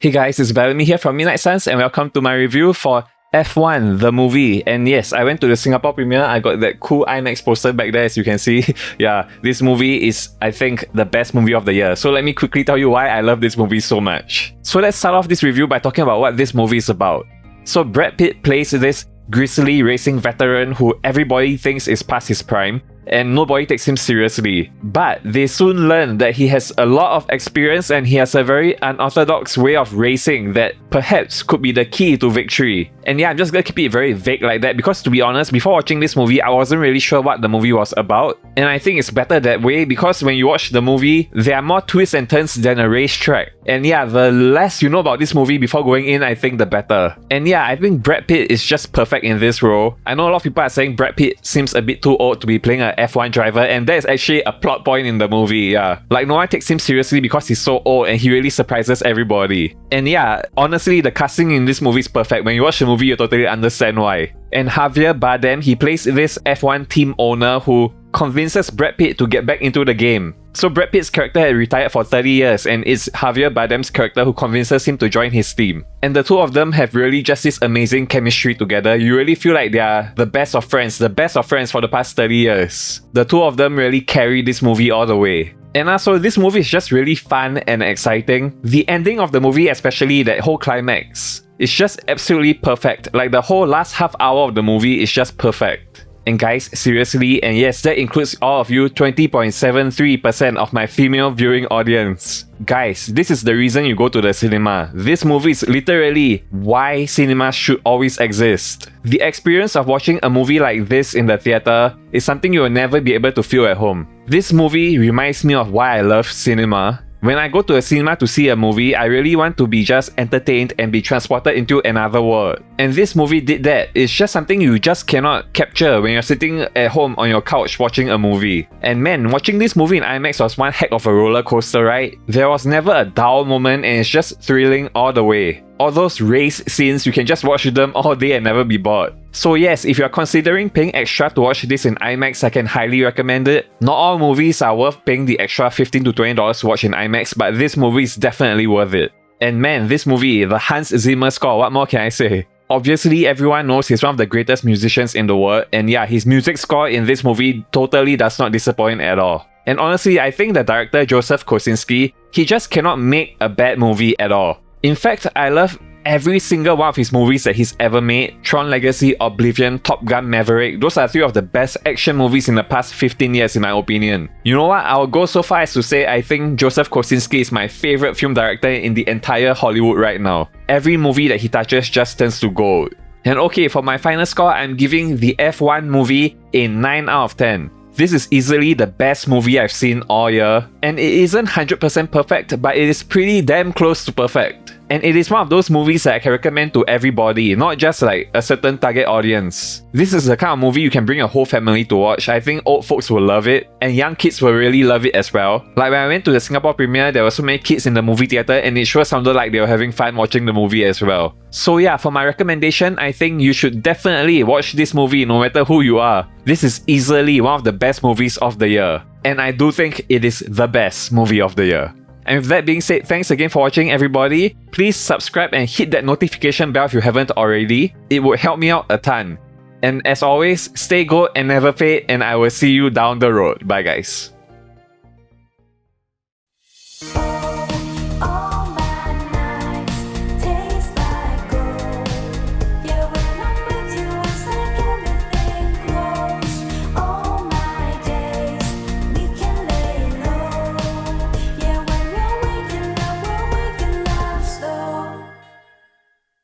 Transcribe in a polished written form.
Hey guys, it's Bellamy here from Midnight Suns and welcome to my review for F1, the movie. And yes, I went to the Singapore premiere. I got that cool IMAX poster back there, as you can see. Yeah, this movie is, I think, the best movie of the year. So let me quickly tell you why I love this movie so much. So let's start off this review by talking about what this movie is about. So Brad Pitt plays this grizzly racing veteran who everybody thinks is past his prime, and nobody takes him seriously. But they soon learn that he has a lot of experience and he has a very unorthodox way of racing that perhaps could be the key to victory. And yeah, I'm just gonna keep it very vague like that because, to be honest, before watching this movie, I wasn't really sure what the movie was about. And I think it's better that way because when you watch the movie, there are more twists and turns than a racetrack. And yeah, the less you know about this movie before going in, I think the better. And yeah, I think Brad Pitt is just perfect in this role. I know a lot of people are saying Brad Pitt seems a bit too old to be playing a F1 driver, and that is actually a plot point in the movie. Yeah, like no one takes him seriously because he's so old and he really surprises everybody. And yeah, honestly, the casting in this movie is perfect. When you watch the movie, you totally understand why. And Javier Bardem, he plays this F1 team owner who convinces Brad Pitt to get back into the game. So Brad Pitt's character had retired for 30 years and it's Javier Bardem's character who convinces him to join his team. And the two of them have really just this amazing chemistry together. You really feel like they are the best of friends for the past 30 years. The two of them really carry this movie all the way. And also, this movie is just really fun and exciting. The ending of the movie, especially that whole climax, is just absolutely perfect. Like the whole last half hour of the movie is just perfect. And guys, seriously, and yes, that includes all of you, 20.73% of my female viewing audience. Guys, this is the reason you go to the cinema. This movie is literally why cinemas should always exist. The experience of watching a movie like this in the theater is something you will never be able to feel at home. This movie reminds me of why I love cinema. When I go to a cinema to see a movie, I really want to be just entertained and be transported into another world. And this movie did that. It's just something you just cannot capture when you're sitting at home on your couch watching a movie. And man, watching this movie in IMAX was one heck of a roller coaster, right? There was never a dull moment and it's just thrilling all the way. All those race scenes, you can just watch them all day and never be bored. So yes, if you're considering paying extra to watch this in IMAX, I can highly recommend it. Not all movies are worth paying the extra $15 to $20 to watch in IMAX, but this movie is definitely worth it. And man, this movie, the Hans Zimmer score, what more can I say? Obviously, everyone knows he's one of the greatest musicians in the world, and yeah, his music score in this movie totally does not disappoint at all. And honestly, I think the director Joseph Kosinski, he just cannot make a bad movie at all. In fact, I love every single one of his movies that he's ever made. Tron Legacy, Oblivion, Top Gun Maverick, those are three of the best action movies in the past 15 years in my opinion. You know what, I'll go so far as to say I think Joseph Kosinski is my favorite film director in the entire Hollywood right now. Every movie that he touches just turns to gold. And okay, for my final score, I'm giving the F1 movie a 9 out of 10. This is easily the best movie I've seen all year, and it isn't 100% perfect, but it is pretty damn close to perfect. And it is one of those movies that I can recommend to everybody, not just like a certain target audience. This is the kind of movie you can bring your whole family to watch. I think old folks will love it, and young kids will really love it as well. Like when I went to the Singapore premiere, there were so many kids in the movie theater, and it sure sounded like they were having fun watching the movie as well. So yeah, for my recommendation, I think you should definitely watch this movie no matter who you are. This is easily one of the best movies of the year, and I do think it is the best movie of the year. And with that being said, thanks again for watching everybody. Please subscribe and hit that notification bell if you haven't already. It would help me out a ton. And as always, stay gold and never fade, and I will see you down the road. Bye guys.